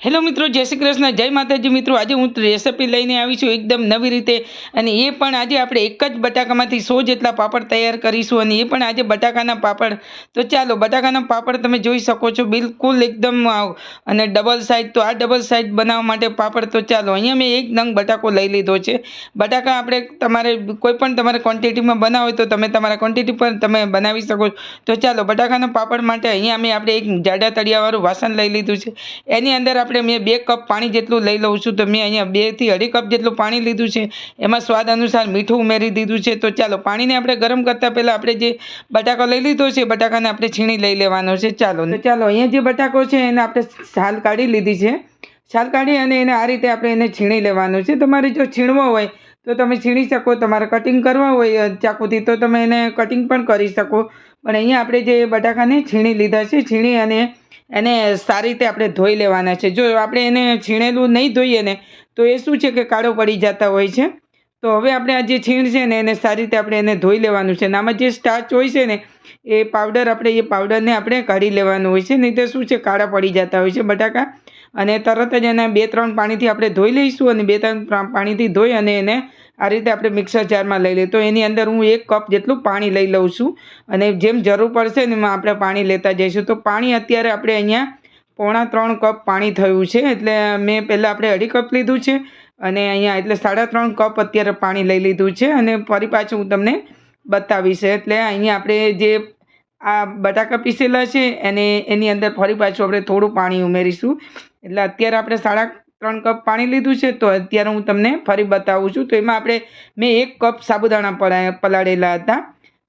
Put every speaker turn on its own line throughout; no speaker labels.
Hello મિત્રો, જય શ્રી કૃષ્ણ, જય માતાજી મિત્રો। આજે હું રેસિપી લઈને આવી છું એકદમ નવી રીતે, અને એ પણ આજે આપણે એક જ બટાકામાંથી 100 જેટલા પાપડ તૈયાર કરીશું, અને એ પણ આજે બટાકાના પાપડ। તો ચાલો, બટાકાના પાપડ તમે જોઈ શકો છો બિલકુલ એકદમ અને ડબલ સાઇઝ। તો આ ડબલ સાઇઝ બનાવવા માટે પાપડ, તો ચાલો અહીંયા મેં એક નંગ બટાકો લઈ લીધો છે। બટાકા આપણે તમારે કોઈ પણ તમારે ક્વોન્ટિટીમાં બનાવો હોય તો તમે તમારા ક્વોન્ટિટી પર તમે બનાવી શકો છો। તો ચાલો, બટાકાના પાપડ માટે અહીંયા મેં આપણે એક જાડા તળિયાવાળું વાસણ લઈ લીધું છે। એની અંદર આપણે મેં 2 કપ પાણી જેટલું લઈ લઉં છું। તો મેં અહીંયા 2 થી 2.5 કપ જેટલું પાણી લીધું છે। એમાં સ્વાદ અનુસાર મીઠું ઉમેરી દીધું છે। તો ચાલો, પાણીને આપણે ગરમ કરતા પહેલા આપણે જે બટાકો લઈ લીધો છે, બટાકાને આપણે છીણી લઈ લેવાનો છે। ચાલો, તો ચાલો અહીંયા જે બટાકો છે એને આપણે છાલ કાઢી લીધી છે। છાલ કાઢી અને એને આ રીતે આપણે એને છીણી લેવાનું છે। તમારે જો છીણવો હોય તો તમે છીણી શકો, તમારે કટિંગ કરવા હોય ચાકુથી તો તમે એને કટિંગ પણ કરી શકો। પણ અહીંયા આપણે જે બટાકાને છીણી લીધા છે, છીણી અને એને સારી રીતે આપણે ધોઈ લેવાના છે। જો આપણે એને છીણેલું નહીં ધોઈએ ને તો એ શું છે કે કાળો પડી જતા હોય છે। તો હવે આપણે આ જે છીણ છે ને એને સારી રીતે આપણે એને ધોઈ લેવાનું છે। અને આમાં જે સ્ટાર્ચ હોય છે ને એ પાવડર, આપણે એ પાવડરને આપણે કાઢી લેવાનું હોય છે, નહીં તો શું છે કાળા પડી જતા હોય છે બટાકા। અને તરત જ એને 2-3 પાણીથી આપણે ધોઈ લઈશું, અને 2-3 પાણીથી ધોઈ અને એને આ રીતે આપણે મિક્સર જારમાં લઈ લઈએ। તો એની અંદર હું 1 કપ જેટલું પાણી લઈ લઉં છું, અને જેમ જરૂર પડશે ને એમાં આપણે પાણી લેતા જઈશું। તો પાણી અત્યારે આપણે અહીંયા 3.25 કપ પાણી થયું છે, એટલે મેં પહેલાં આપણે 2.5 કપ લીધું છે, અને અહીંયા એટલે 3.5 કપ અત્યારે પાણી લઈ લીધું છે। અને ફરી પાછું હું તમને બતાવીશ। એટલે અહીંયા આપણે જે આ બટાકા પીસેલા છે અને એની અંદર ફરી પાછું આપણે થોડું પાણી ઉમેરીશું। એટલે અત્યારે આપણે 3.5 કપ પાણી લીધું છે, તો અત્યારે હું તમને ફરી બતાવું છું। તો એમાં મેં 1 કપ સાબુદાણા પલાળેલા હતા।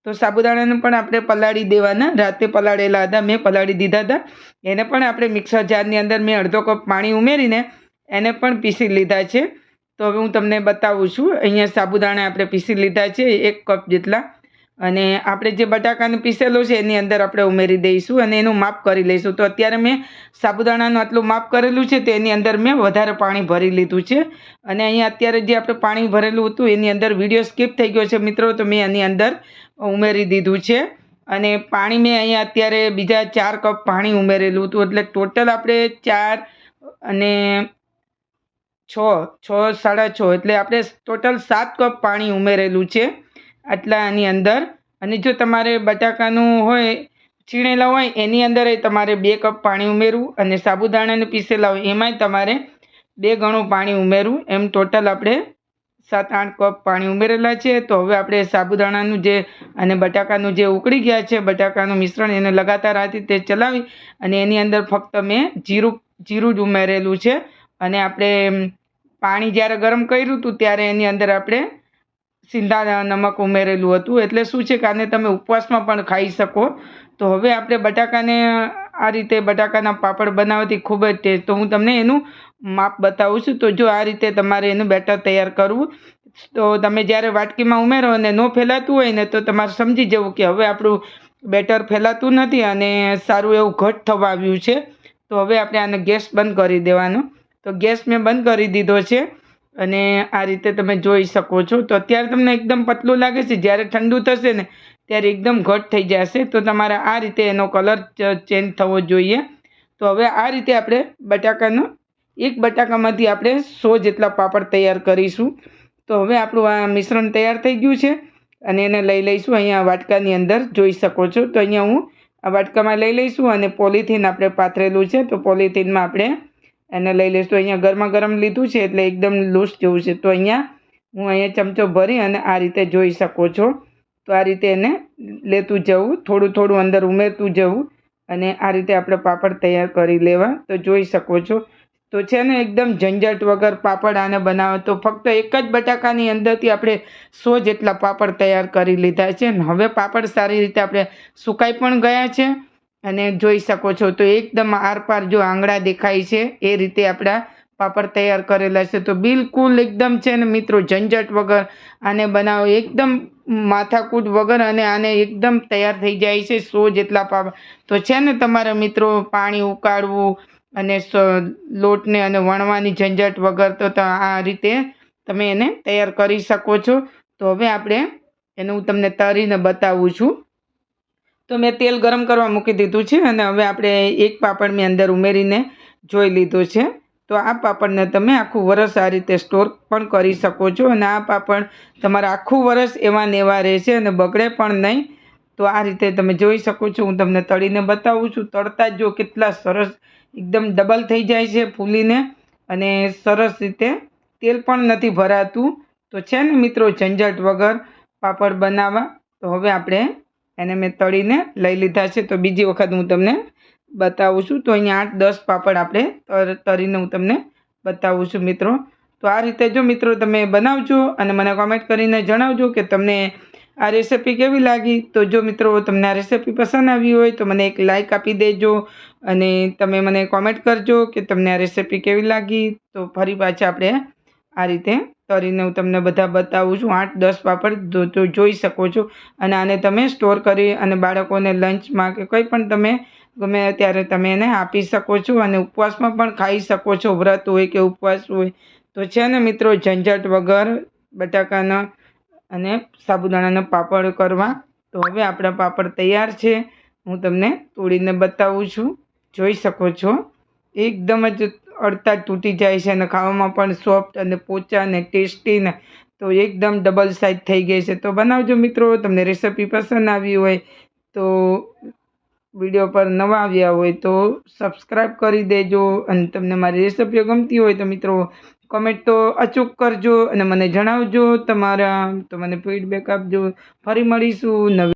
તો સાબુદાણાને પણ આપણે પલાળી દેવાના, રાતે પલાળેલા હતા, મેં પલાળી દીધા હતા। એને પણ આપણે મિક્સર જારની અંદર મેં 1/2 કપ પાણી ઉમેરીને એને પણ પીસી લીધા છે। તો હવે હું તમને બતાવું છું। અહીંયા સાબુદાણા આપણે પીસી લીધા છે 1 કપ જેટલા, અને આપણે જે બટાકાને પીસેલો છે એની અંદર આપણે ઉમેરી દઈશું, અને એનું માપ કરી લઈશું। તો અત્યારે મેં સાબુદાણાનું આટલું માપ કરેલું છે, તો એની અંદર મેં વધારે પાણી ભરી લીધું છે। અને અહીંયા અત્યારે જે આપણે પાણી ભરેલું હતું એની અંદર વિડીયો સ્કીપ થઈ ગયો છે મિત્રો, તો મેં એની અંદર ઉમેરી દીધું છે। અને પાણી મેં અહીંયા અત્યારે બીજા 4 કપ પાણી ઉમેરેલું હતું, એટલે ટોટલ આપણે 4 અને 6, 6.5, એટલે આપણે ટોટલ 7 કપ પાણી ઉમેરેલું છે આટલાની અંદર। અને જો તમારે બટાકાનું હોય છીણેલા હોય એની અંદર તમારે 2 કપ પાણી ઉમેરવું, અને સાબુદાણાને પીસેલા હોય એમાંય તમારે 2 ગણું પાણી ઉમેરવું, એમ ટોટલ આપણે 7-8 કપ પાણી ઉમેરેલા છે। તો હવે આપણે સાબુદાણાનું જે અને બટાકાનું જે ઉકળી ગયા છે બટાકાનું મિશ્રણ, એને લગાતાર આ રીતે ચલાવી અને એની અંદર ફક્ત મેં જીરું જ ઉમેરેલું છે। અને આપણે પાણી જ્યારે ગરમ કર્યું હતું ત્યારે એની અંદર આપણે સિંધા નમક ઉમેરેલું હતું, એટલે શું છે કે આને તમે ઉપવાસમાં પણ ખાઈ શકો। તો હવે આપણે બટાકાને આ રીતે બટાકાના પાપડ બનાવવાથી ખૂબ જ ટેસ્ટ, તો હું તમને એનું માપ બતાવું છું। તો જો આ રીતે તમારે એનું બેટર તૈયાર કરવું। તો તમે જ્યારે વાટકીમાં ઉમેરો અને ન ફેલાતું હોય ને તો તમારે સમજી જવું કે હવે આપણું બેટર ફેલાતું નથી અને સારું એવું ઘટ થવા આવ્યું છે। તો હવે આપણે આને ગેસ બંધ કરી દેવાનો। તો ગેસ મેં બંધ કરી દીધો છે, અને આ રીતે તમે જોઈ શકો છો। તો અત્યારે તમને એકદમ પતલું લાગે છે, જ્યારે ઠંડુ થશે ને ત્યારે એકદમ ઘટ થઈ જશે। તો તમારે આ રીતે એનો કલર ચેન્જ થવો જોઈએ। તો હવે આ રીતે આપણે એક બટાકામાંથી આપણે 100 જેટલા પાપડ તૈયાર કરીશું। તો હવે આપણું આ મિશ્રણ તૈયાર થઈ ગયું છે, અને એને લઈ લઈશું અહીંયા વાટકાની અંદર, જોઈ શકો છો। તો અહીંયા હું આ વાટકામાં લઈ લઈશું, અને પોલિથીન આપણે પાથરેલું છે, તો પોલિથીનમાં આપણે એને લઈ લઈશું। અહીંયા ગરમા ગરમ લીધું છે એટલે એકદમ લૂઝ જેવું છે। તો અહીંયા ચમચો ભરી અને આ રીતે જોઈ શકો છો। તો આ રીતે એને લેતું જવું, થોડું થોડું અંદર ઉમેરતું જવું, અને આ રીતે આપણે પાપડ તૈયાર કરી લેવા। તો જોઈ શકો છો। તો છે ને એકદમ ઝંઝટ વગર પાપડ આને બનાવો। તો ફક્ત એક જ બટાકાની અંદરથી આપણે 100 જેટલા પાપડ તૈયાર કરી લીધા છે। હવે પાપડ સારી રીતે આપણે સુકાઈ પણ ગયા છે, અને જોઈ શકો છો। તો એકદમ આરપાર જો આંગળા દેખાય છે એ રીતે આપણા પાપડ તૈયાર કરેલા છે। તો બિલકુલ એકદમ છે ને મિત્રો ઝંઝટ વગર આને બનાવો, એકદમ માથાકૂટ વગર, અને આને એકદમ તૈયાર થઈ જાય છે 100 જેટલા પાપડ। તો છે ને તમારા મિત્રો પાણી ઉકાળવું અને લોટને અને વણવાની ઝંઝટ વગર તો આ રીતે તમે એને તૈયાર કરી શકો છો। તો હવે આપણે એને હું તમને તળીને બતાવું છું। તો મેં તેલ ગરમ કરવા મૂકી દીધું છે, અને હવે આપણે એક પાપડ મેં અંદર ઉમેરીને જોઈ લીધું છે। તો આ પાપડને તમે આખું વરસ આ રીતે સ્ટોર પણ કરી શકો છો અને આ પાપડ તમારા આખું વરસ એવા ને એવા રહેશે અને બગડે પણ નહીં. તો આ રીતે તમે જોઈ શકો છો. હું તમને તળીને બતાવું છું. તળતા જ જો કેટલા સરસ એકદમ ડબલ થઈ જાય છે ફૂલીને અને સરસ રીતે તેલ પણ નથી ભરાતું. તો છે ને મિત્રો, ઝંઝટ વગર પાપડ બનાવવા. તો હવે આપણે એને મેં તળીને લઈ લીધા છે. તો બીજી વખત હું તમને બતાવું છું. તો અહીંયા 8-10 પાપડ આપણે તળીને હું તમને બતાવું છું મિત્રો. તો આ રીતે જો મિત્રો તમે બનાવજો અને મને કોમેન્ટ કરીને જણાવજો કે તમને આ રેસિપી કેવી લાગી. તો જો મિત્રો તમને આ રેસિપી પસંદ આવી હોય તો મને એક લાઈક આપી દેજો અને તમે મને કોમેન્ટ કરજો કે તમને આ રેસિપી કેવી લાગી. તો ફરી પાછા આપણે આ રીતે તળીને હું તમને બધા બતાવું છું. 8-10 પાપડ તો જોઈ શકો છો અને આને તમે સ્ટોર કરી અને બાળકોને લંચમાં કે કંઈ પણ તમે ગમે ત્યારે તમે એને આપી શકો છો અને ઉપવાસમાં પણ ખાઈ શકો છો. વ્રત હોય કે ઉપવાસ હોય તો છે ને મિત્રો, ઝંઝટ વગર બટાકાના અને સાબુદાણાના પાપડ કરવા. તો હવે આપણા પાપડ તૈયાર છે. હું તમને તોડીને બતાવું છું. જોઈ શકો છો એકદમ જ અડતા તૂટી જાય છે અને ખાવામાં પણ સોફ્ટ અને પોચા અને ટેસ્ટી ને તો એકદમ ડબલ સાઇઝ થઈ ગઈ છે. તો બનાવજો મિત્રો. તમને રેસિપી પસંદ આવી હોય તો વિડીયો પર નવા આવ્યા હોય તો સબસ્ક્રાઈબ કરી દેજો અને તમને મારી રેસિપીઓ ગમતી હોય તો મિત્રો કોમેન્ટ તો અચૂક કરજો અને મને જણાવજો તમારા. તો મને ફીડબેક આપજો. ફરી મળીશું નવી